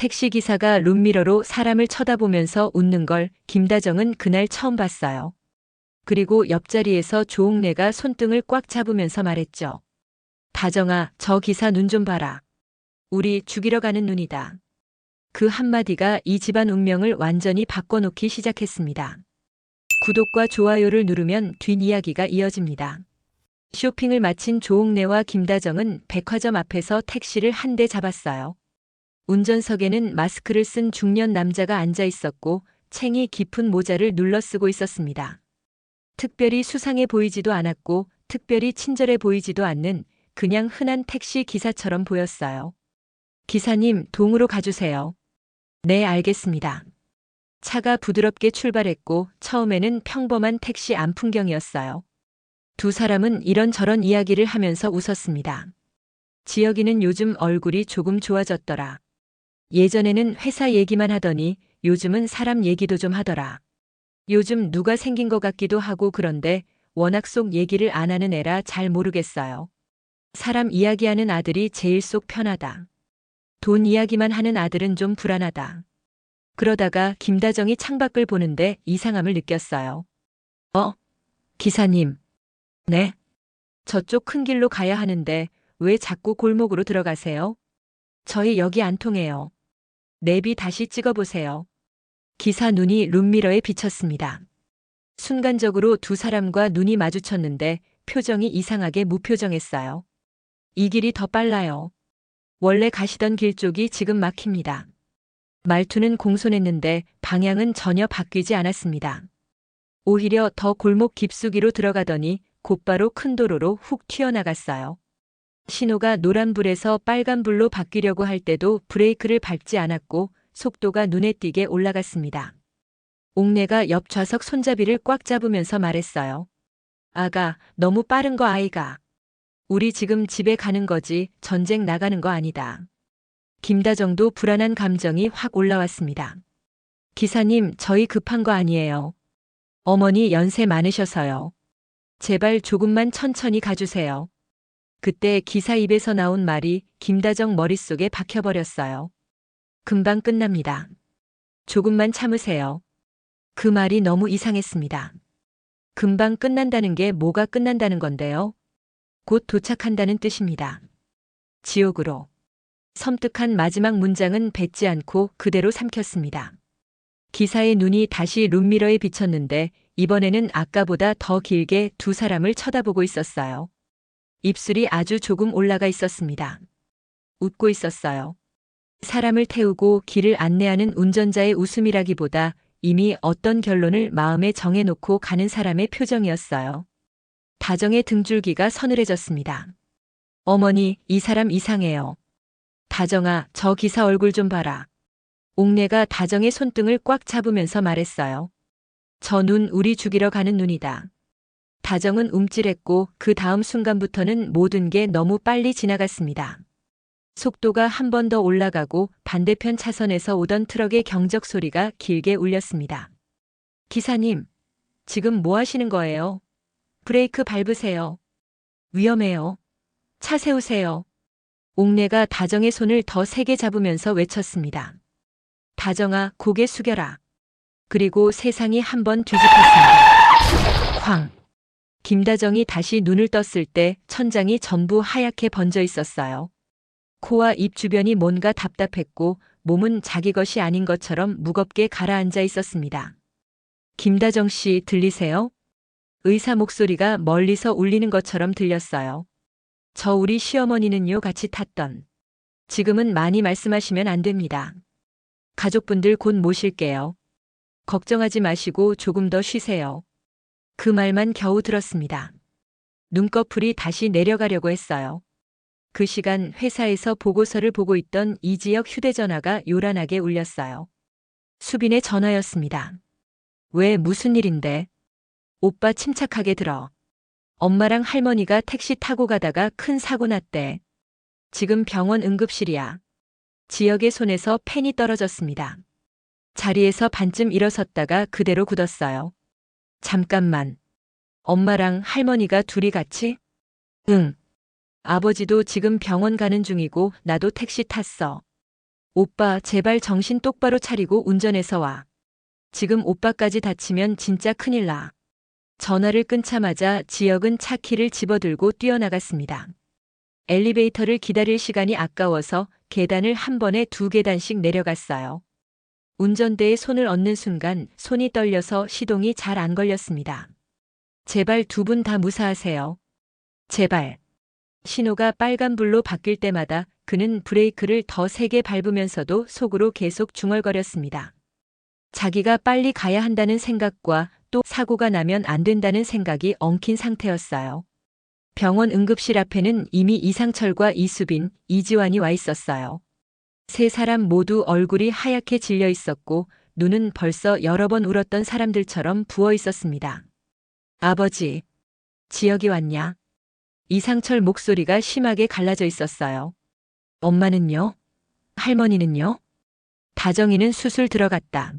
택시기사가 룸미러로 사람을 쳐다보면서 웃는 걸 김다정은 그날 처음 봤어요. 그리고 옆자리에서 조옥래가 손등을 꽉 잡으면서 말했죠. 다정아, 저 기사 눈 좀 봐라. 우리 죽이러 가는 눈이다. 그 한마디가 이 집안 운명을 완전히 바꿔놓기 시작했습니다. 구독과 좋아요를 누르면 뒷이야기가 이어집니다. 쇼핑을 마친 조옥래와 김다정은 백화점 앞에서 택시를 한 대 잡았어요. 운전석에는 마스크를 쓴 중년 남자가 앉아 있었고 챙이 깊은 모자를 눌러 쓰고 있었습니다. 특별히 수상해 보이지도 않았고 특별히 친절해 보이지도 않는 그냥 흔한 택시 기사처럼 보였어요. 기사님, 동으로 가주세요. 네, 알겠습니다. 차가 부드럽게 출발했고 처음에는 평범한 택시 안 풍경이었어요. 두 사람은 이런저런 이야기를 하면서 웃었습니다. 지혁이는 요즘 얼굴이 조금 좋아졌더라. 예전에는 회사 얘기만 하더니 요즘은 사람 얘기도 좀 하더라. 요즘 누가 생긴 것 같기도 하고 그런데 워낙 속 얘기를 안 하는 애라 잘 모르겠어요. 사람 이야기하는 아들이 제일 속 편하다. 돈 이야기만 하는 아들은 좀 불안하다. 그러다가 김다정이 창밖을 보는데 이상함을 느꼈어요. 기사님. 네. 저쪽 큰 길로 가야 하는데 왜 자꾸 골목으로 들어가세요? 저희 여기 안 통해요. 내비 다시 찍어보세요. 기사 눈이 룸미러에 비쳤습니다. 순간적으로 두 사람과 눈이 마주쳤는데 표정이 이상하게 무표정했어요. 이 길이 더 빨라요. 원래 가시던 길 쪽이 지금 막힙니다. 말투는 공손했는데 방향은 전혀 바뀌지 않았습니다. 오히려 더 골목 깊숙이로 들어가더니 곧바로 큰 도로로 훅 튀어나갔어요. 신호가 노란불에서 빨간불로 바뀌려고 할 때도 브레이크를 밟지 않았고 속도가 눈에 띄게 올라갔습니다. 옥래가 옆 좌석 손잡이를 꽉 잡으면서 말했어요. 아가, 너무 빠른 거 아이가. 우리 지금 집에 가는 거지 전쟁 나가는 거 아니다. 김다정도 불안한 감정이 확 올라왔습니다. 기사님, 저희 급한 거 아니에요. 어머니 연세 많으셔서요. 제발 조금만 천천히 가주세요. 그때 기사 입에서 나온 말이 김다정 머릿속에 박혀버렸어요. 금방 끝납니다. 조금만 참으세요. 그 말이 너무 이상했습니다. 금방 끝난다는 게 뭐가 끝난다는 건데요? 곧 도착한다는 뜻입니다. 지옥으로. 섬뜩한 마지막 문장은 뱉지 않고 그대로 삼켰습니다. 기사의 눈이 다시 룸미러에 비쳤는데 이번에는 아까보다 더 길게 두 사람을 쳐다보고 있었어요. 입술이 아주 조금 올라가 있었습니다. 웃고 있었어요. 사람을 태우고 길을 안내하는 운전자의 웃음이라기보다 이미 어떤 결론을 마음에 정해놓고 가는 사람의 표정이었어요. 다정의 등줄기가 서늘해졌습니다. 어머니, 이 사람 이상해요. 다정아, 저 기사 얼굴 좀 봐라. 옥래가 다정의 손등을 꽉 잡으면서 말했어요. 저 눈 우리 죽이러 가는 눈이다. 다정은 움찔했고 그 다음 순간부터는 모든 게 너무 빨리 지나갔습니다. 속도가 한 번 더 올라가고 반대편 차선에서 오던 트럭의 경적 소리가 길게 울렸습니다. 기사님, 지금 뭐 하시는 거예요? 브레이크 밟으세요. 위험해요. 차 세우세요. 옥래가 다정의 손을 더 세게 잡으면서 외쳤습니다. 다정아, 고개 숙여라. 그리고 세상이 한 번 뒤집혔습니다. 쾅. 김다정이 다시 눈을 떴을 때 천장이 전부 하얗게 번져 있었어요. 코와 입 주변이 뭔가 답답했고 몸은 자기 것이 아닌 것처럼 무겁게 가라앉아 있었습니다. 김다정 씨, 들리세요? 의사 목소리가 멀리서 울리는 것처럼 들렸어요. 저 우리 시어머니는요 같이 탔던. 지금은 많이 말씀하시면 안 됩니다. 가족분들 곧 모실게요. 걱정하지 마시고 조금 더 쉬세요. 그 말만 겨우 들었습니다. 눈꺼풀이 다시 내려가려고 했어요. 그 시간 회사에서 보고서를 보고 있던 이지혁 휴대전화가 요란하게 울렸어요. 수빈의 전화였습니다. 왜, 무슨 일인데? 오빠 침착하게 들어. 엄마랑 할머니가 택시 타고 가다가 큰 사고 났대. 지금 병원 응급실이야. 지혁의 손에서 펜이 떨어졌습니다. 자리에서 반쯤 일어섰다가 그대로 굳었어요. 잠깐만. 엄마랑 할머니가 둘이 같이? 응. 아버지도 지금 병원 가는 중이고 나도 택시 탔어. 오빠, 제발 정신 똑바로 차리고 운전해서 와. 지금 오빠까지 다치면 진짜 큰일 나. 전화를 끊자마자 지혁은 차 키를 집어들고 뛰어나갔습니다. 엘리베이터를 기다릴 시간이 아까워서 계단을 한 번에 2계단씩 내려갔어요. 운전대에 손을 얹는 순간 손이 떨려서 시동이 잘 안 걸렸습니다. 제발 2분 다 무사하세요. 제발. 신호가 빨간불로 바뀔 때마다 그는 브레이크를 더 세게 밟으면서도 속으로 계속 중얼거렸습니다. 자기가 빨리 가야 한다는 생각과 또 사고가 나면 안 된다는 생각이 엉킨 상태였어요. 병원 응급실 앞에는 이미 이상철과 이수빈, 이지환이 와 있었어요. 세 사람 모두 얼굴이 하얗게 질려 있었고 눈은 벌써 여러 번 울었던 사람들처럼 부어 있었습니다. 아버지, 지혁이 왔냐? 이상철 목소리가 심하게 갈라져 있었어요. 엄마는요? 할머니는요? 다정이는 수술 들어갔다.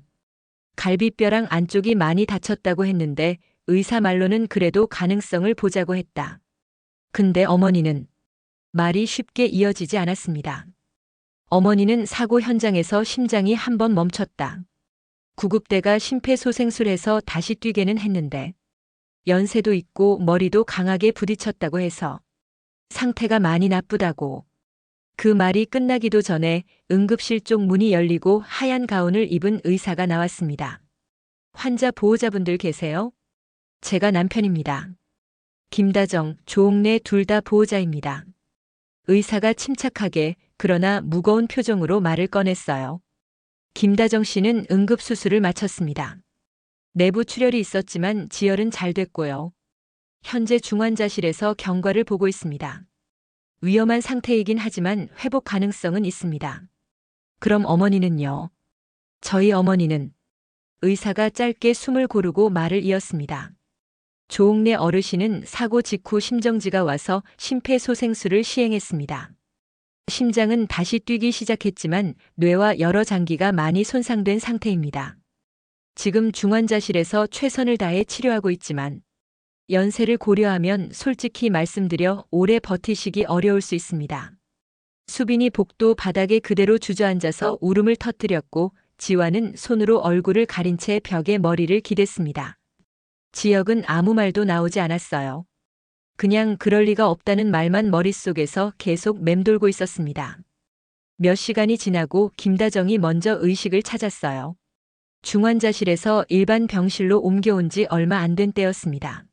갈비뼈랑 안쪽이 많이 다쳤다고 했는데 의사 말로는 그래도 가능성을 보자고 했다. 근데 어머니는 말이 쉽게 이어지지 않았습니다. 어머니는 사고 현장에서 심장이 한 번 멈췄다. 구급대가 심폐소생술해서 다시 뛰게는 했는데 연세도 있고 머리도 강하게 부딪혔다고 해서 상태가 많이 나쁘다고. 그 말이 끝나기도 전에 응급실 쪽 문이 열리고 하얀 가운을 입은 의사가 나왔습니다. 환자 보호자분들 계세요? 제가 남편입니다. 김다정, 조옥래 둘 다 보호자입니다. 의사가 침착하게 그러나 무거운 표정으로 말을 꺼냈어요. 김다정 씨는 응급수술을 마쳤습니다. 내부 출혈이 있었지만 지혈은 잘 됐고요. 현재 중환자실에서 경과를 보고 있습니다. 위험한 상태이긴 하지만 회복 가능성은 있습니다. 그럼 어머니는요? 저희 어머니는 의사가 짧게 숨을 고르고 말을 이었습니다. 조옥래 어르신은 사고 직후 심정지가 와서 심폐소생술을 시행했습니다. 심장은 다시 뛰기 시작했지만 뇌와 여러 장기가 많이 손상된 상태입니다. 지금 중환자실에서 최선을 다해 치료하고 있지만 연세를 고려하면 솔직히 말씀드려 오래 버티시기 어려울 수 있습니다. 수빈이 복도 바닥에 그대로 주저앉아서 울음을 터뜨렸고 지환은 손으로 얼굴을 가린 채 벽에 머리를 기댔습니다. 지혁은 아무 말도 나오지 않았어요. 그냥 그럴 리가 없다는 말만 머릿속에서 계속 맴돌고 있었습니다. 몇 시간이 지나고 김다정이 먼저 의식을 찾았어요. 중환자실에서 일반 병실로 옮겨온 지 얼마 안 된 때였습니다.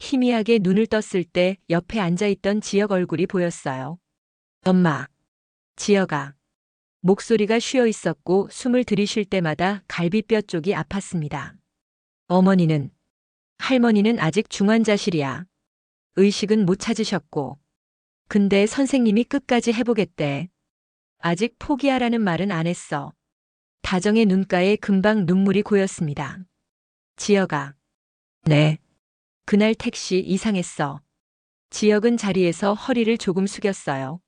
희미하게 눈을 떴을 때 옆에 앉아있던 지혁 얼굴이 보였어요. 엄마. 지혁아. 목소리가 쉬어 있었고 숨을 들이쉴 때마다 갈비뼈 쪽이 아팠습니다. 어머니는? 할머니는 아직 중환자실이야. 의식은 못 찾으셨고. 근데 선생님이 끝까지 해보겠대. 아직 포기하라는 말은 안 했어. 다정의 눈가에 금방 눈물이 고였습니다. 지혁아. 네. 그날 택시 이상했어. 지혁은 자리에서 허리를 조금 숙였어요.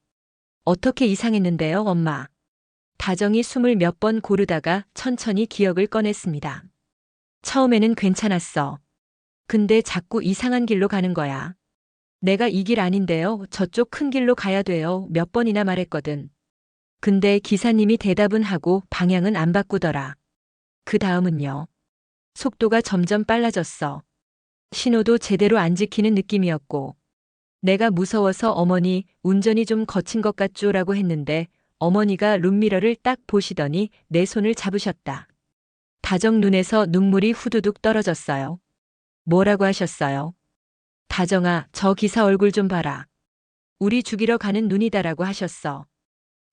어떻게 이상했는데요, 엄마? 다정이 숨을 몇 번 고르다가 천천히 기억을 꺼냈습니다. 처음에는 괜찮았어. 근데 자꾸 이상한 길로 가는 거야. 내가 이 길 아닌데요. 저쪽 큰 길로 가야 돼요. 몇 번이나 말했거든. 근데 기사님이 대답은 하고 방향은 안 바꾸더라. 그 다음은요. 속도가 점점 빨라졌어. 신호도 제대로 안 지키는 느낌이었고. 내가 무서워서 어머니 운전이 좀 거친 것 같죠라고 했는데 어머니가 룸미러를 딱 보시더니 내 손을 잡으셨다. 다정 눈에서 눈물이 후두둑 떨어졌어요. 뭐라고 하셨어요? 다정아, 저 기사 얼굴 좀 봐라. 우리 죽이러 가는 눈이다라고 하셨어.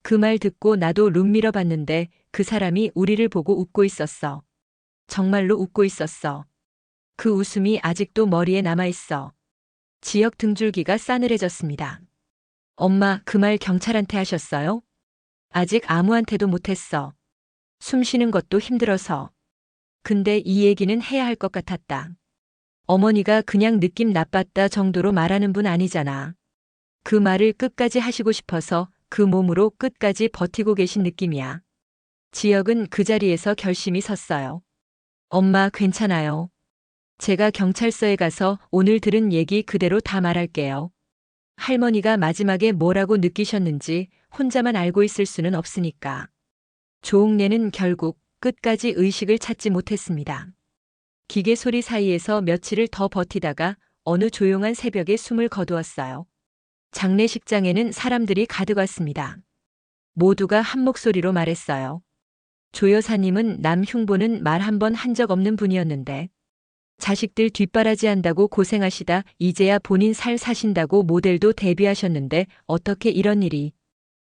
그 말 듣고 나도 룸미러 봤는데 그 사람이 우리를 보고 웃고 있었어. 정말로 웃고 있었어. 그 웃음이 아직도 머리에 남아있어. 지역 등줄기가 싸늘해졌습니다. 엄마, 그 말 경찰한테 하셨어요? 아직 아무한테도 못했어. 숨 쉬는 것도 힘들어서. 근데 이 얘기는 해야 할 것 같았다. 어머니가 그냥 느낌 나빴다 정도로 말하는 분 아니잖아. 그 말을 끝까지 하시고 싶어서 그 몸으로 끝까지 버티고 계신 느낌이야. 지혁은 그 자리에서 결심이 섰어요. 엄마, 괜찮아요. 제가 경찰서에 가서 오늘 들은 얘기 그대로 다 말할게요. 할머니가 마지막에 뭐라고 느끼셨는지 혼자만 알고 있을 수는 없으니까. 조옥래는 결국 끝까지 의식을 찾지 못했습니다. 기계 소리 사이에서 며칠을 더 버티다가 어느 조용한 새벽에 숨을 거두었어요. 장례식장에는 사람들이 가득 왔습니다. 모두가 한 목소리로 말했어요. 조 여사님은 남 흉보는 말 한 번 한 적 없는 분이었는데 자식들 뒷바라지한다고 고생하시다 이제야 본인 살 사신다고 모델도 데뷔하셨는데 어떻게 이런 일이.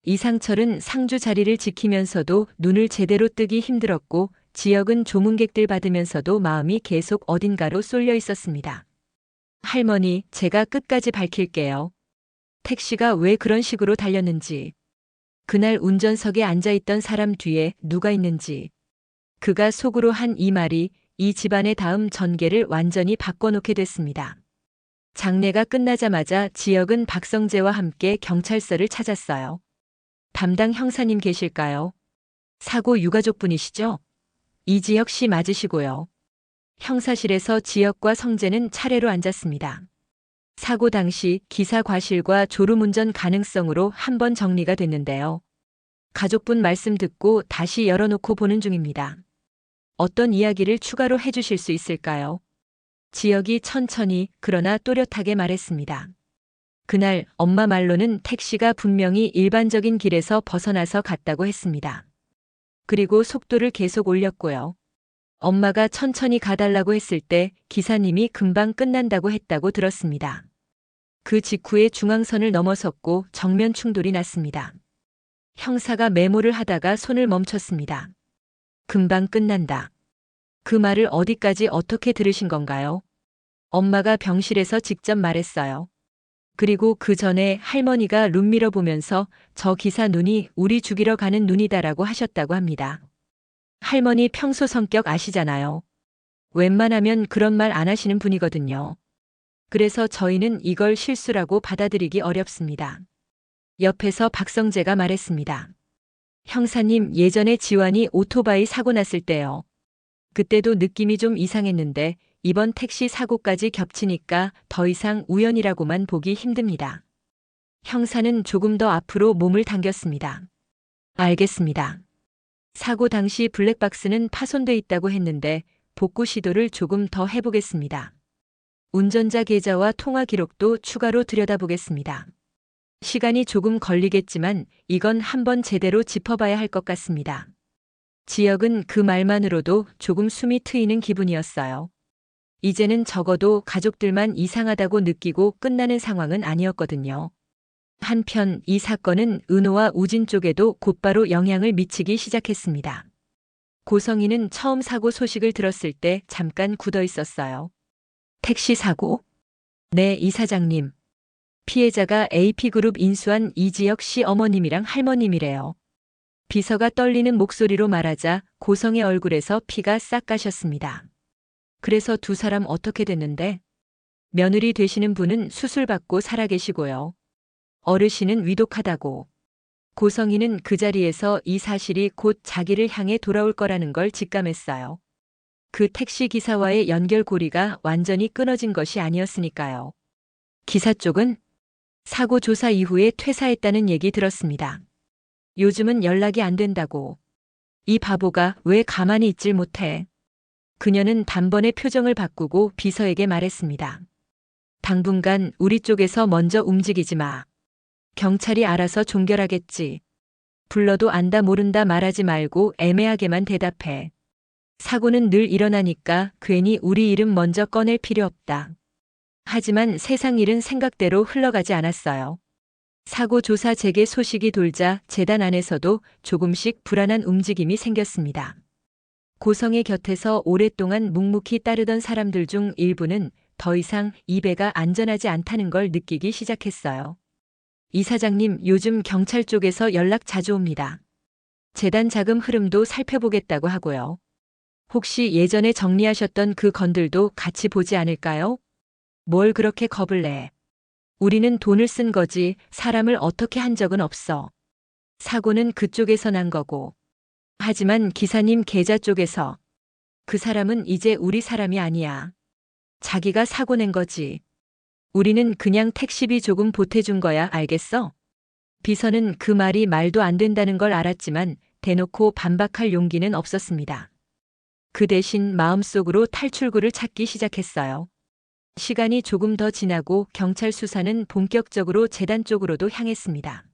이상철은 상주 자리를 지키면서도 눈을 제대로 뜨기 힘들었고 지역은 조문객들 받으면서도 마음이 계속 어딘가로 쏠려 있었습니다. 할머니, 제가 끝까지 밝힐게요. 택시가 왜 그런 식으로 달렸는지. 그날 운전석에 앉아있던 사람 뒤에 누가 있는지. 그가 속으로 한 이 말이 이 집안의 다음 전개를 완전히 바꿔놓게 됐습니다. 장례가 끝나자마자 지역은 박성재와 함께 경찰서를 찾았어요. 담당 형사님 계실까요? 사고 유가족분이시죠? 이지혁 씨 맞으시고요. 형사실에서 지혁과 성재는 차례로 앉았습니다. 사고 당시 기사 과실과 졸음운전 가능성으로 한 번 정리가 됐는데요. 가족분 말씀 듣고 다시 열어놓고 보는 중입니다. 어떤 이야기를 추가로 해주실 수 있을까요? 지혁이 천천히 그러나 또렷하게 말했습니다. 그날 엄마 말로는 택시가 분명히 일반적인 길에서 벗어나서 갔다고 했습니다. 그리고 속도를 계속 올렸고요. 엄마가 천천히 가달라고 했을 때 기사님이 금방 끝난다고 했다고 들었습니다. 그 직후에 중앙선을 넘어섰고 정면 충돌이 났습니다. 형사가 메모를 하다가 손을 멈췄습니다. 금방 끝난다. 그 말을 어디까지 어떻게 들으신 건가요? 엄마가 병실에서 직접 말했어요. 그리고 그 전에 할머니가 룸미러 보면서 저 기사 눈이 우리 죽이러 가는 눈이다라고 하셨다고 합니다. 할머니 평소 성격 아시잖아요. 웬만하면 그런 말 안 하시는 분이거든요. 그래서 저희는 이걸 실수라고 받아들이기 어렵습니다. 옆에서 박성재가 말했습니다. 형사님, 예전에 지환이 오토바이 사고 났을 때요. 그때도 느낌이 좀 이상했는데 이번 택시 사고까지 겹치니까 더 이상 우연이라고만 보기 힘듭니다. 형사는 조금 더 앞으로 몸을 당겼습니다. 알겠습니다. 사고 당시 블랙박스는 파손돼 있다고 했는데 복구 시도를 조금 더 해보겠습니다. 운전자 계좌와 통화 기록도 추가로 들여다보겠습니다. 시간이 조금 걸리겠지만 이건 한번 제대로 짚어봐야 할 것 같습니다. 지역은 그 말만으로도 조금 숨이 트이는 기분이었어요. 이제는 적어도 가족들만 이상하다고 느끼고 끝나는 상황은 아니었거든요. 한편 이 사건은 은호와 우진 쪽에도 곧바로 영향을 미치기 시작했습니다. 고성이는 처음 사고 소식을 들었을 때 잠깐 굳어 있었어요. 택시 사고? 네, 이사장님. 피해자가 AP그룹 인수한 이지혁 씨 어머님이랑 할머님이래요. 비서가 떨리는 목소리로 말하자 고성의 얼굴에서 피가 싹 가셨습니다. 그래서 두 사람 어떻게 됐는데? 며느리 되시는 분은 수술받고 살아계시고요. 어르신은 위독하다고. 고성이는 그 자리에서 이 사실이 곧 자기를 향해 돌아올 거라는 걸 직감했어요. 그 택시 기사와의 연결고리가 완전히 끊어진 것이 아니었으니까요. 기사 쪽은 사고 조사 이후에 퇴사했다는 얘기 들었습니다. 요즘은 연락이 안 된다고. 이 바보가 왜 가만히 있질 못해. 그녀는 단번에 표정을 바꾸고 비서에게 말했습니다. 당분간 우리 쪽에서 먼저 움직이지 마. 경찰이 알아서 종결하겠지. 불러도 안다 모른다 말하지 말고 애매하게만 대답해. 사고는 늘 일어나니까 괜히 우리 이름 먼저 꺼낼 필요 없다. 하지만 세상 일은 생각대로 흘러가지 않았어요. 사고 조사 재개 소식이 돌자 재단 안에서도 조금씩 불안한 움직임이 생겼습니다. 고성의 곁에서 오랫동안 묵묵히 따르던 사람들 중 일부는 더 이상 이 배가 안전하지 않다는 걸 느끼기 시작했어요. 이사장님, 요즘 경찰 쪽에서 연락 자주 옵니다. 재단 자금 흐름도 살펴보겠다고 하고요. 혹시 예전에 정리하셨던 그 건들도 같이 보지 않을까요? 뭘 그렇게 겁을 내. 우리는 돈을 쓴 거지 사람을 어떻게 한 적은 없어. 사고는 그쪽에서 난 거고. 하지만 기사님 계좌 쪽에서. 그 사람은 이제 우리 사람이 아니야. 자기가 사고 낸 거지. 우리는 그냥 택시비 조금 보태준 거야, 알겠어? 비서는 그 말이 말도 안 된다는 걸 알았지만 대놓고 반박할 용기는 없었습니다. 그 대신 마음속으로 탈출구를 찾기 시작했어요. 시간이 조금 더 지나고 경찰 수사는 본격적으로 재단 쪽으로도 향했습니다.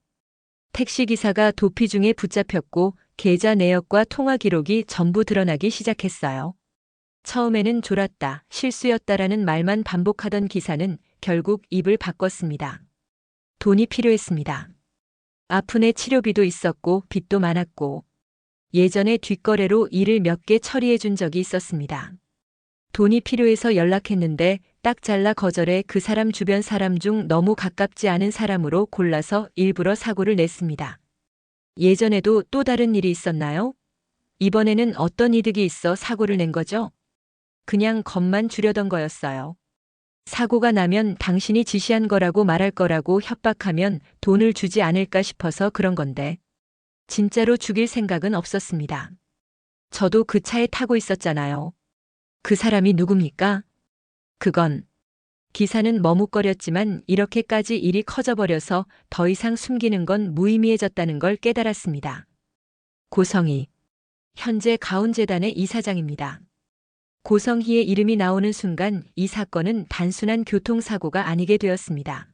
택시기사가 도피 중에 붙잡혔고 계좌 내역과 통화 기록이 전부 드러나기 시작했어요. 처음에는 졸았다, 실수였다라는 말만 반복하던 기사는 결국 입을 바꿨습니다. 돈이 필요했습니다. 아픈애 치료비도 있었고 빚도 많았고 예전에 뒷거래로 일을 몇 개 처리해 준 적이 있었습니다. 돈이 필요해서 연락했는데 딱 잘라 거절해 그 사람 주변 사람 중 너무 가깝지 않은 사람으로 골라서 일부러 사고를 냈습니다. 예전에도 또 다른 일이 있었나요? 이번에는 어떤 이득이 있어 사고를 낸 거죠? 그냥 겁만 주려던 거였어요. 사고가 나면 당신이 지시한 거라고 말할 거라고 협박하면 돈을 주지 않을까 싶어서 그런 건데 진짜로 죽일 생각은 없었습니다. 저도 그 차에 타고 있었잖아요. 그 사람이 누굽니까? 그건 기사는 머뭇거렸지만 이렇게까지 일이 커져버려서 더 이상 숨기는 건 무의미해졌다는 걸 깨달았습니다. 고성희, 현재 가온재단의 이사장입니다. 고성희의 이름이 나오는 순간 이 사건은 단순한 교통사고가 아니게 되었습니다.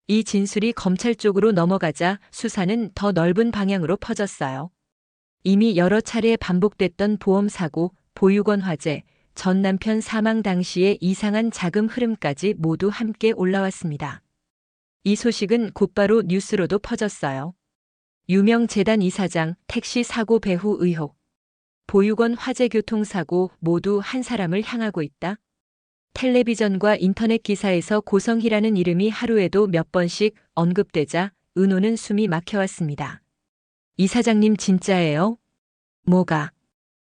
이 진술이 검찰 쪽으로 넘어가자 수사는 더 넓은 방향으로 퍼졌어요. 이미 여러 차례 반복됐던 보험사고, 보육원 화재, 전 남편 사망 당시의 이상한 자금 흐름까지 모두 함께 올라왔습니다. 이 소식은 곧바로 뉴스로도 퍼졌어요. 유명 재단 이사장, 택시 사고 배후 의혹, 보육원 화재 교통사고 모두 한 사람을 향하고 있다. 텔레비전과 인터넷 기사에서 고성희라는 이름이 하루에도 몇 번씩 언급되자 은호는 숨이 막혀왔습니다. 이사장님 진짜예요? 뭐가?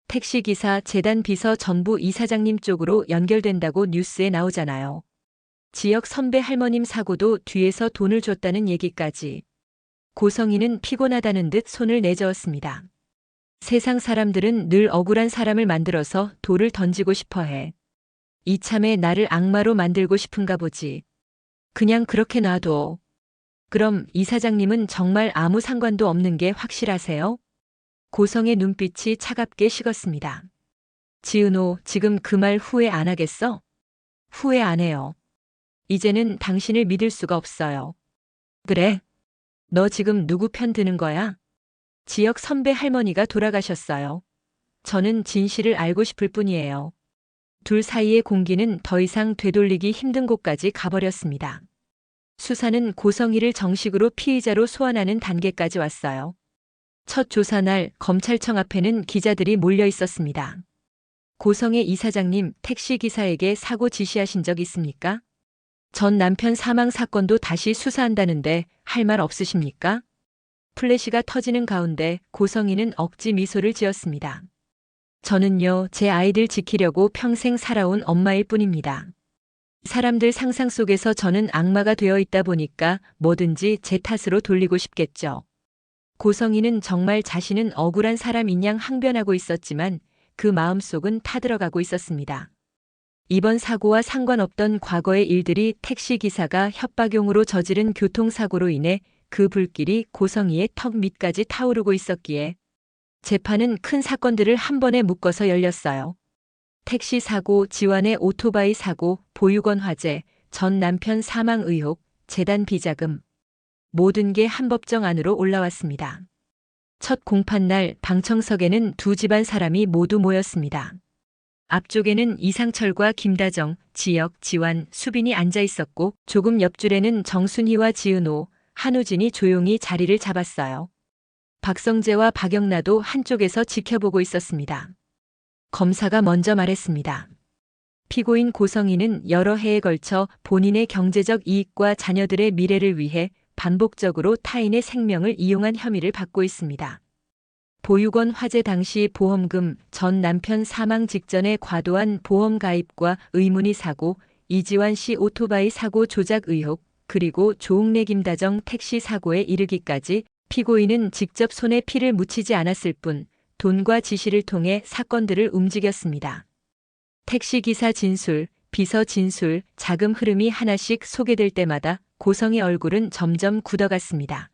택시기사, 재단 비서 전부 이사장님 쪽으로 연결된다고 뉴스에 나오잖아요. 지역 선배 할머님 사고도 뒤에서 돈을 줬다는 얘기까지. 고성희는 피곤하다는 듯 손을 내저었습니다. 세상 사람들은 늘 억울한 사람을 만들어서 돌을 던지고 싶어해. 이참에 나를 악마로 만들고 싶은가 보지. 그냥 그렇게 놔둬. 그럼 이사장님은 정말 아무 상관도 없는 게 확실하세요? 고성의 눈빛이 차갑게 식었습니다. 지은호, 지금 그 말 후회 안 하겠어? 후회 안 해요. 이제는 당신을 믿을 수가 없어요. 그래? 너 지금 누구 편 드는 거야? 지역 선배 할머니가 돌아가셨어요. 저는 진실을 알고 싶을 뿐이에요. 둘 사이의 공기는 더 이상 되돌리기 힘든 곳까지 가버렸습니다. 수사는 고성희를 정식으로 피의자로 소환하는 단계까지 왔어요. 첫 조사 날 검찰청 앞에는 기자들이 몰려 있었습니다. 고성의 이사장님, 택시기사에게 사고 지시하신 적 있습니까? 전 남편 사망 사건도 다시 수사한다는데 할 말 없으십니까? 플래시가 터지는 가운데 고성희는 억지 미소를 지었습니다. 저는요, 제 아이들 지키려고 평생 살아온 엄마일 뿐입니다. 사람들 상상 속에서 저는 악마가 되어 있다 보니까 뭐든지 제 탓으로 돌리고 싶겠죠. 고성희는 정말 자신은 억울한 사람인 양 항변하고 있었지만 그 마음속은 타들어가고 있었습니다. 이번 사고와 상관없던 과거의 일들이 택시기사가 협박용으로 저지른 교통사고로 인해 그 불길이 고성희의 턱 밑까지 타오르고 있었기에 재판은 큰 사건들을 한 번에 묶어서 열렸어요. 택시 사고, 지완의 오토바이 사고, 보육원 화재, 전 남편 사망 의혹, 재단 비자금. 모든 게 한 법정 안으로 올라왔습니다. 첫 공판날 방청석에는 두 집안 사람이 모두 모였습니다. 앞쪽에는 이상철과 김다정, 지역, 지완, 수빈이 앉아 있었고 조금 옆줄에는 정순희와 지은호, 한우진이 조용히 자리를 잡았어요. 박성재와 박영나도 한쪽에서 지켜보고 있었습니다. 검사가 먼저 말했습니다. 피고인 고성희는 여러 해에 걸쳐 본인의 경제적 이익과 자녀들의 미래를 위해 반복적으로 타인의 생명을 이용한 혐의를 받고 있습니다. 보육원 화재 당시 보험금, 전 남편 사망 직전에 과도한 보험 가입과 의문의 사고, 이지완 씨 오토바이 사고 조작 의혹, 그리고 조웅래 김다정 택시 사고에 이르기까지 피고인은 직접 손에 피를 묻히지 않았을 뿐 돈과 지시를 통해 사건들을 움직였습니다. 택시기사 진술, 비서 진술, 자금 흐름이 하나씩 소개될 때마다 고성의 얼굴은 점점 굳어갔습니다.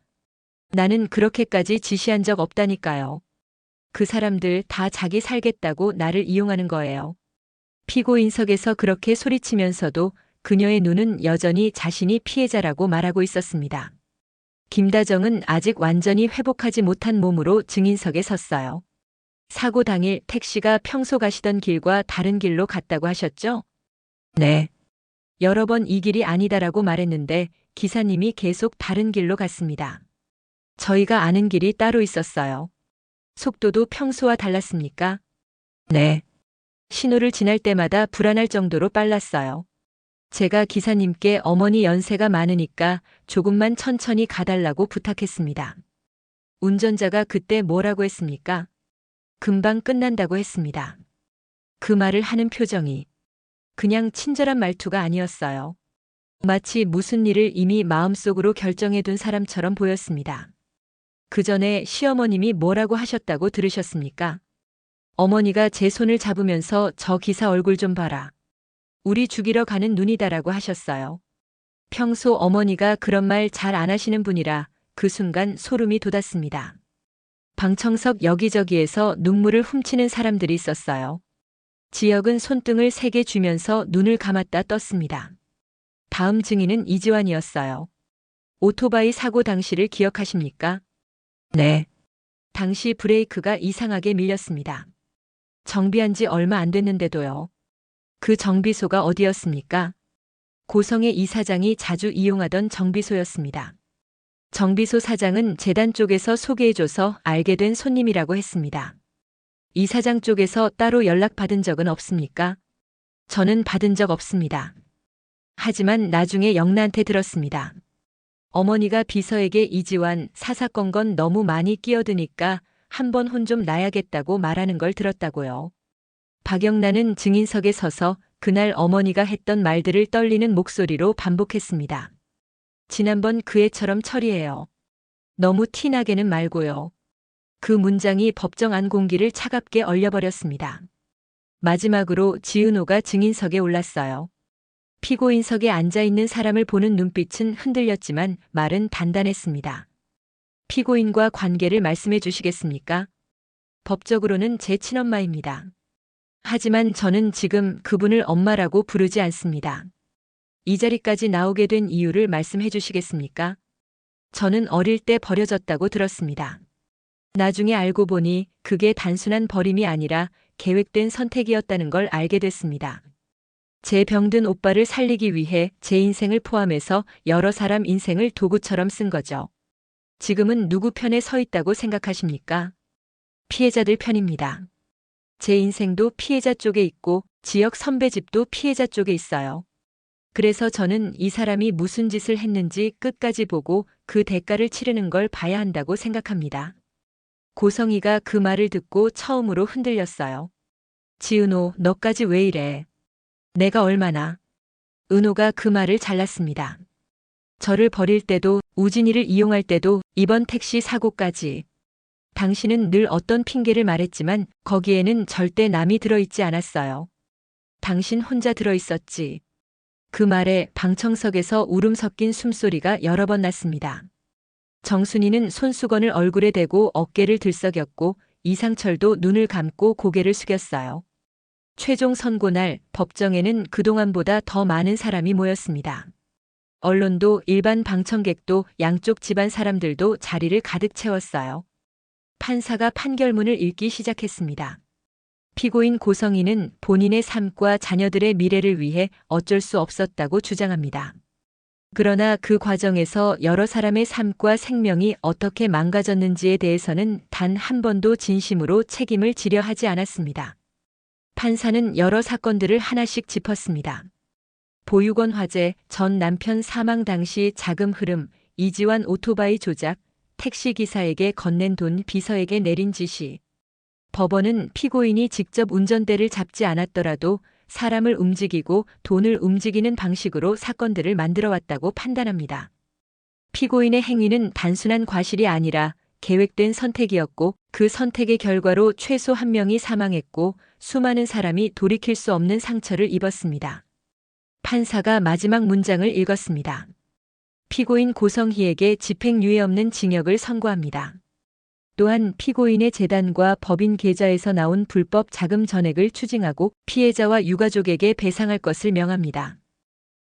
나는 그렇게까지 지시한 적 없다니까요. 그 사람들 다 자기 살겠다고 나를 이용하는 거예요. 피고인석에서 그렇게 소리치면서도 그녀의 눈은 여전히 자신이 피해자라고 말하고 있었습니다. 김다정은 아직 완전히 회복하지 못한 몸으로 증인석에 섰어요. 사고 당일 택시가 평소 가시던 길과 다른 길로 갔다고 하셨죠? 네. 여러 번 이 길이 아니다라고 말했는데 기사님이 계속 다른 길로 갔습니다. 저희가 아는 길이 따로 있었어요. 속도도 평소와 달랐습니까? 네. 신호를 지날 때마다 불안할 정도로 빨랐어요. 제가 기사님께 어머니 연세가 많으니까 조금만 천천히 가달라고 부탁했습니다. 운전자가 그때 뭐라고 했습니까? 금방 끝난다고 했습니다. 그 말을 하는 표정이 그냥 친절한 말투가 아니었어요. 마치 무슨 일을 이미 마음속으로 결정해둔 사람처럼 보였습니다. 그 전에 시어머님이 뭐라고 하셨다고 들으셨습니까? 어머니가 제 손을 잡으면서 저 기사 얼굴 좀 봐라. 우리 죽이러 가는 눈이다라고 하셨어요. 평소 어머니가 그런 말 잘 안 하시는 분이라 그 순간 소름이 돋았습니다. 방청석 여기저기에서 눈물을 훔치는 사람들이 있었어요. 지역은 손등을 세게 쥐면서 눈을 감았다 떴습니다. 다음 증인은 이지환이었어요. 오토바이 사고 당시를 기억하십니까? 네. 당시 브레이크가 이상하게 밀렸습니다. 정비한 지 얼마 안 됐는데도요. 그 정비소가 어디였습니까? 고성의 이사장이 자주 이용하던 정비소였습니다. 정비소 사장은 재단 쪽에서 소개해줘서 알게 된 손님이라고 했습니다. 이사장 쪽에서 따로 연락받은 적은 없습니까? 저는 받은 적 없습니다. 하지만 나중에 영란한테 들었습니다. 어머니가 비서에게 이지환 사사건건 너무 많이 끼어드니까 한번 혼 좀 나야겠다고 말하는 걸 들었다고요. 박영란은 증인석에 서서 그날 어머니가 했던 말들을 떨리는 목소리로 반복했습니다. 지난번 그 애처럼 처리해요. 너무 티나게는 말고요. 그 문장이 법정 안 공기를 차갑게 얼려버렸습니다. 마지막으로 지은호가 증인석에 올랐어요. 피고인석에 앉아있는 사람을 보는 눈빛은 흔들렸지만 말은 단단했습니다. 피고인과 관계를 말씀해 주시겠습니까? 법적으로는 제 친엄마입니다. 하지만 저는 지금 그분을 엄마라고 부르지 않습니다. 이 자리까지 나오게 된 이유를 말씀해 주시겠습니까? 저는 어릴 때 버려졌다고 들었습니다. 나중에 알고 보니 그게 단순한 버림이 아니라 계획된 선택이었다는 걸 알게 됐습니다. 제 병든 오빠를 살리기 위해 제 인생을 포함해서 여러 사람 인생을 도구처럼 쓴 거죠. 지금은 누구 편에 서 있다고 생각하십니까? 피해자들 편입니다. 제 인생도 피해자 쪽에 있고 지역 선배 집도 피해자 쪽에 있어요. 그래서 저는 이 사람이 무슨 짓을 했는지 끝까지 보고 그 대가를 치르는 걸 봐야 한다고 생각합니다. 고성이가 그 말을 듣고 처음으로 흔들렸어요. 지은호, 너까지 왜 이래? 내가 얼마나? 은호가 그 말을 잘랐습니다. 저를 버릴 때도 우진이를 이용할 때도 이번 택시 사고까지. 당신은 늘 어떤 핑계를 말했지만 거기에는 절대 남이 들어있지 않았어요. 당신 혼자 들어있었지. 그 말에 방청석에서 울음 섞인 숨소리가 여러 번 났습니다. 정순이는 손수건을 얼굴에 대고 어깨를 들썩였고 이상철도 눈을 감고 고개를 숙였어요. 최종 선고날 법정에는 그동안보다 더 많은 사람이 모였습니다. 언론도 일반 방청객도 양쪽 집안 사람들도 자리를 가득 채웠어요. 판사가 판결문을 읽기 시작했습니다. 피고인 고성희는 본인의 삶과 자녀들의 미래를 위해 어쩔 수 없었다고 주장합니다. 그러나 그 과정에서 여러 사람의 삶과 생명이 어떻게 망가졌는지에 대해서는 단 한 번도 진심으로 책임을 지려 하지 않았습니다. 판사는 여러 사건들을 하나씩 짚었습니다. 보육원 화재, 전 남편 사망 당시 자금 흐름, 이지환 오토바이 조작, 택시기사에게 건넨 돈 비서에게 내린 지시. 법원은 피고인이 직접 운전대를 잡지 않았더라도 사람을 움직이고 돈을 움직이는 방식으로 사건들을 만들어 왔다고 판단합니다. 피고인의 행위는 단순한 과실이 아니라 계획된 선택이었고 그 선택의 결과로 최소 1명이 사망했고 수많은 사람이 돌이킬 수 없는 상처를 입었습니다. 판사가 마지막 문장을 읽었습니다. 피고인 고성희에게 집행유예 없는 징역을 선고합니다. 또한 피고인의 재단과 법인 계좌에서 나온 불법 자금 전액을 추징하고 피해자와 유가족에게 배상할 것을 명합니다.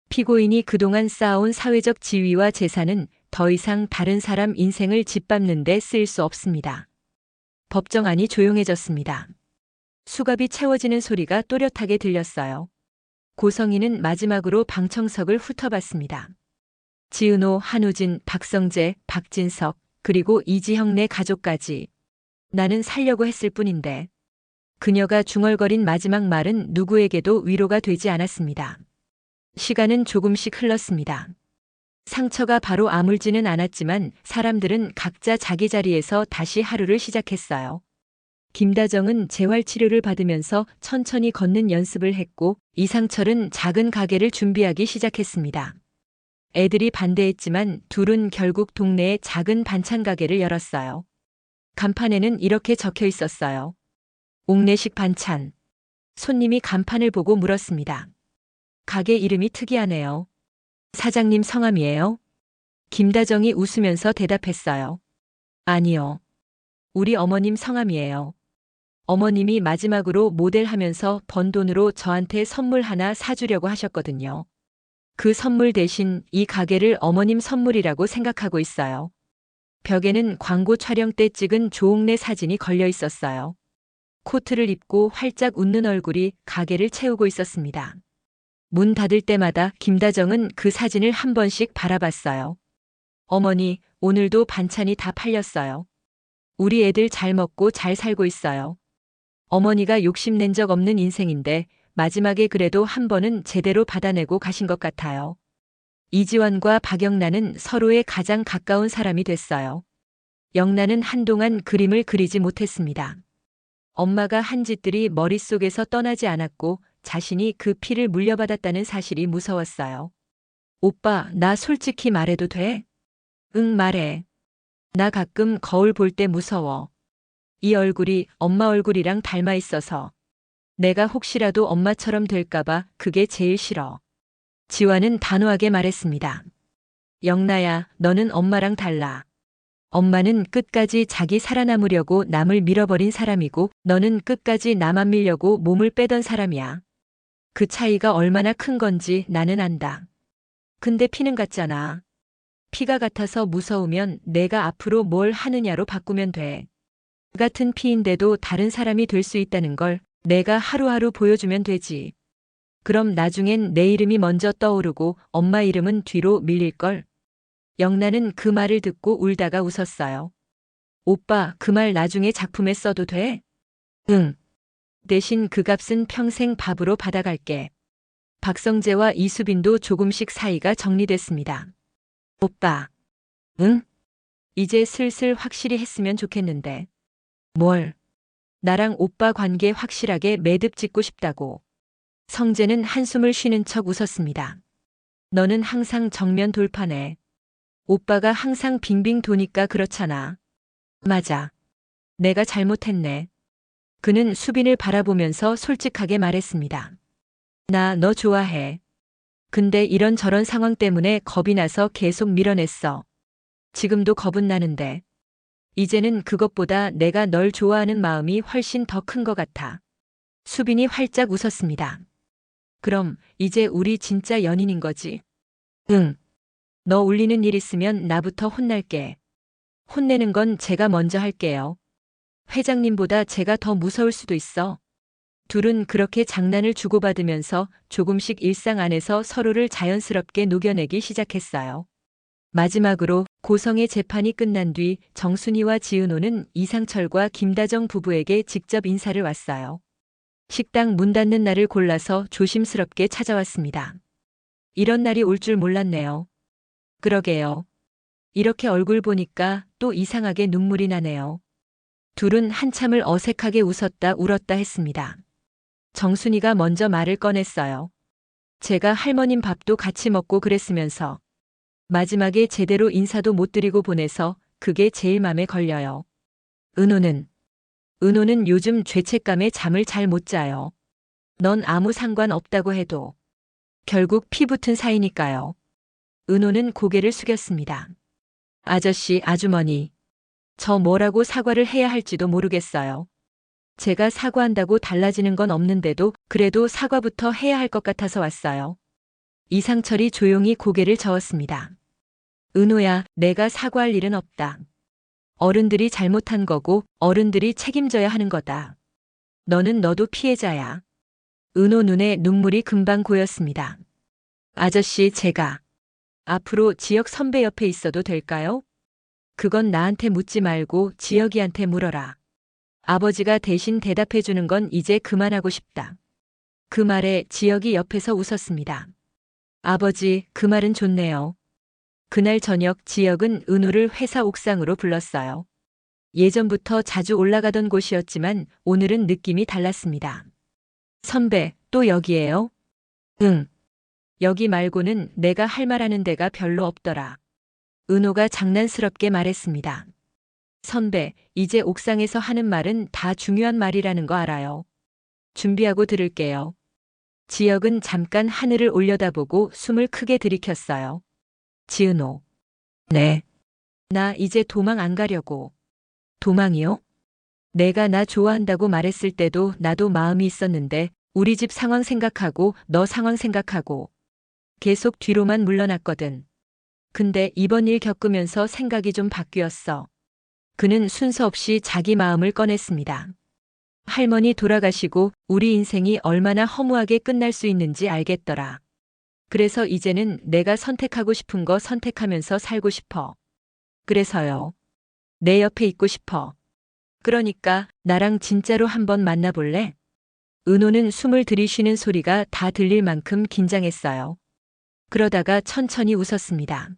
피고인이 그동안 쌓아온 사회적 지위와 재산은 더 이상 다른 사람 인생을 짓밟는 데 쓰일 수 없습니다. 법정안이 조용해졌습니다. 수갑이 채워지는 소리가 또렷하게 들렸어요. 고성인은 마지막으로 방청석을 훑어봤습니다. 지은호, 한우진, 박성재, 박진석, 그리고 이지형 네 가족까지. 나는 살려고 했을 뿐인데. 그녀가 중얼거린 마지막 말은 누구에게도 위로가 되지 않았습니다. 시간은 조금씩 흘렀습니다. 상처가 바로 아물지는 않았지만 사람들은 각자 자기 자리에서 다시 하루를 시작했어요. 김다정은 재활치료를 받으면서 천천히 걷는 연습을 했고 이상철은 작은 가게를 준비하기 시작했습니다. 애들이 반대했지만 둘은 결국 동네에 작은 반찬 가게를 열었어요. 간판에는 이렇게 적혀 있었어요. 옥내식 반찬. 손님이 간판을 보고 물었습니다. 가게 이름이 특이하네요. 사장님 성함이에요? 김다정이 웃으면서 대답했어요. 아니요. 우리 어머님 성함이에요. 어머님이 마지막으로 모델하면서 번 돈으로 저한테 선물 하나 사주려고 하셨거든요. 그 선물 대신 이 가게를 어머님 선물이라고 생각하고 있어요. 벽에는 광고 촬영 때 찍은 조옥래 사진이 걸려 있었어요. 코트를 입고 활짝 웃는 얼굴이 가게를 채우고 있었습니다. 문 닫을 때마다 김다정은 그 사진을 한 번씩 바라봤어요. 어머니, 오늘도 반찬이 다 팔렸어요. 우리 애들 잘 먹고 잘 살고 있어요. 어머니가 욕심낸 적 없는 인생인데 마지막에 그래도 한 번은 제대로 받아내고 가신 것 같아요. 이지환과 박영란은 서로의 가장 가까운 사람이 됐어요. 영란은 한동안 그림을 그리지 못했습니다. 엄마가 한 짓들이 머릿속에서 떠나지 않았고 자신이 그 피를 물려받았다는 사실이 무서웠어요. 오빠, 나 솔직히 말해도 돼? 응, 말해. 나 가끔 거울 볼 때 무서워. 이 얼굴이 엄마 얼굴이랑 닮아 있어서. 내가 혹시라도 엄마처럼 될까봐 그게 제일 싫어. 지환은 단호하게 말했습니다. 영나야, 너는 엄마랑 달라. 엄마는 끝까지 자기 살아남으려고 남을 밀어버린 사람이고 너는 끝까지 나만 밀려고 몸을 빼던 사람이야. 그 차이가 얼마나 큰 건지 나는 안다. 근데 피는 같잖아. 피가 같아서 무서우면 내가 앞으로 뭘 하느냐로 바꾸면 돼. 같은 피인데도 다른 사람이 될 수 있다는 걸 내가 하루하루 보여주면 되지. 그럼 나중엔 내 이름이 먼저 떠오르고 엄마 이름은 뒤로 밀릴걸. 영란은 그 말을 듣고 울다가 웃었어요. 오빠, 그 말 나중에 작품에 써도 돼? 응. 대신 그 값은 평생 밥으로 받아갈게. 박성재와 이수빈도 조금씩 사이가 정리됐습니다. 오빠. 응? 이제 슬슬 확실히 했으면 좋겠는데. 뭘? 나랑 오빠 관계 확실하게 매듭 짓고 싶다고. 성재는 한숨을 쉬는 척 웃었습니다. 너는 항상 정면 돌파네. 오빠가 항상 빙빙 도니까 그렇잖아. 맞아. 내가 잘못했네. 그는 수빈을 바라보면서 솔직하게 말했습니다. 나 너 좋아해. 근데 이런저런 상황 때문에 겁이 나서 계속 밀어냈어. 지금도 겁은 나는데. 이제는 그것보다 내가 널 좋아하는 마음이 훨씬 더 큰 것 같아. 수빈이 활짝 웃었습니다. 그럼 이제 우리 진짜 연인인 거지? 응. 너 울리는 일 있으면 나부터 혼날게. 혼내는 건 제가 먼저 할게요. 회장님보다 제가 더 무서울 수도 있어. 둘은 그렇게 장난을 주고받으면서 조금씩 일상 안에서 서로를 자연스럽게 녹여내기 시작했어요. 마지막으로 고성의 재판이 끝난 뒤 정순이와 지은호는 이상철과 김다정 부부에게 직접 인사를 왔어요. 식당 문 닫는 날을 골라서 조심스럽게 찾아왔습니다. 이런 날이 올 줄 몰랐네요. 그러게요. 이렇게 얼굴 보니까 또 이상하게 눈물이 나네요. 둘은 한참을 어색하게 웃었다 울었다 했습니다. 정순이가 먼저 말을 꺼냈어요. 제가 할머님 밥도 같이 먹고 그랬으면서 마지막에 제대로 인사도 못 드리고 보내서 그게 제일 맘에 걸려요. 은호는 요즘 죄책감에 잠을 잘 못 자요. 넌 아무 상관 없다고 해도 결국 피 붙은 사이니까요. 은호는 고개를 숙였습니다. 아저씨, 아주머니. 저 뭐라고 사과를 해야 할지도 모르겠어요. 제가 사과한다고 달라지는 건 없는데도 그래도 사과부터 해야 할 것 같아서 왔어요. 이상철이 조용히 고개를 저었습니다. 은호야, 내가 사과할 일은 없다. 어른들이 잘못한 거고 어른들이 책임져야 하는 거다. 너도 피해자야. 은호 눈에 눈물이 금방 고였습니다. 아저씨, 제가 앞으로 지역 선배 옆에 있어도 될까요? 그건 나한테 묻지 말고 지역이한테 물어라. 아버지가 대신 대답해 주는 건 이제 그만하고 싶다. 그 말에 지역이 옆에서 웃었습니다. 아버지, 그 말은 좋네요. 그날 저녁 지역은 은호를 회사 옥상으로 불렀어요. 예전부터 자주 올라가던 곳이었지만 오늘은 느낌이 달랐습니다. 선배, 또 여기에요? 응. 여기 말고는 내가 할 말하는 데가 별로 없더라. 은호가 장난스럽게 말했습니다. 선배, 이제 옥상에서 하는 말은 다 중요한 말이라는 거 알아요. 준비하고 들을게요. 지역은 잠깐 하늘을 올려다보고 숨을 크게 들이켰어요. 지은호. 네. 나 이제 도망 안 가려고. 도망이요? 내가 나 좋아한다고 말했을 때도 나도 마음이 있었는데 우리 집 상황 생각하고 너 상황 생각하고 계속 뒤로만 물러났거든. 근데 이번 일 겪으면서 생각이 좀 바뀌었어. 그는 순서 없이 자기 마음을 꺼냈습니다. 할머니 돌아가시고 우리 인생이 얼마나 허무하게 끝날 수 있는지 알겠더라. 그래서 이제는 내가 선택하고 싶은 거 선택하면서 살고 싶어. 그래서요. 내 옆에 있고 싶어. 그러니까 나랑 진짜로 한번 만나볼래? 은호는 숨을 들이쉬는 소리가 다 들릴 만큼 긴장했어요. 그러다가 천천히 웃었습니다.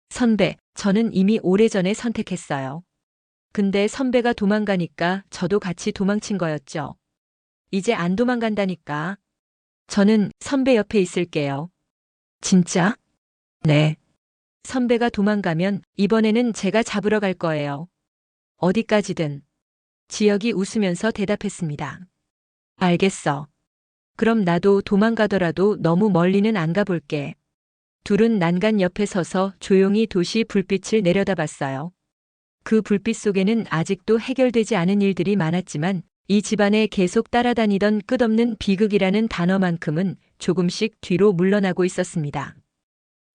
선배, 저는 이미 오래전에 선택했어요. 근데 선배가 도망가니까 저도 같이 도망친 거였죠. 이제 안 도망간다니까. 저는 선배 옆에 있을게요. 진짜? 네. 선배가 도망가면 이번에는 제가 잡으러 갈 거예요. 어디까지든. 지역이 웃으면서 대답했습니다. 알겠어. 그럼 나도 도망가더라도 너무 멀리는 안 가볼게. 둘은 난간 옆에 서서 조용히 도시 불빛을 내려다봤어요. 그 불빛 속에는 아직도 해결되지 않은 일들이 많았지만 이 집안에 계속 따라다니던 끝없는 비극이라는 단어만큼은 조금씩 뒤로 물러나고 있었습니다.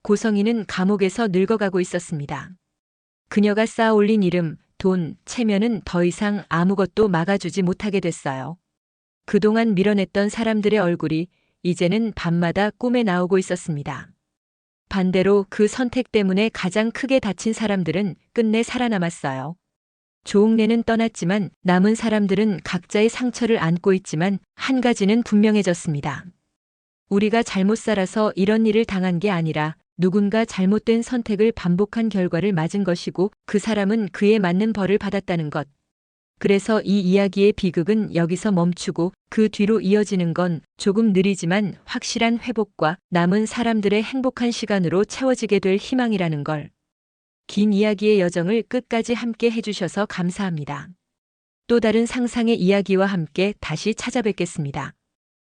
고성이는 감옥에서 늙어가고 있었습니다. 그녀가 쌓아올린 이름, 돈, 체면은 더 이상 아무것도 막아주지 못하게 됐어요. 그동안 밀어냈던 사람들의 얼굴이 이제는 밤마다 꿈에 나오고 있었습니다. 반대로 그 선택 때문에 가장 크게 다친 사람들은 끝내 살아남았어요. 조옥래는 떠났지만 남은 사람들은 각자의 상처를 안고 있지만 한 가지는 분명해졌습니다. 우리가 잘못 살아서 이런 일을 당한 게 아니라 누군가 잘못된 선택을 반복한 결과를 맞은 것이고 그 사람은 그에 맞는 벌을 받았다는 것. 그래서 이 이야기의 비극은 여기서 멈추고 그 뒤로 이어지는 건 조금 느리지만 확실한 회복과 남은 사람들의 행복한 시간으로 채워지게 될 희망이라는 걸. 긴 이야기의 여정을 끝까지 함께 해주셔서 감사합니다. 또 다른 상상의 이야기와 함께 다시 찾아뵙겠습니다.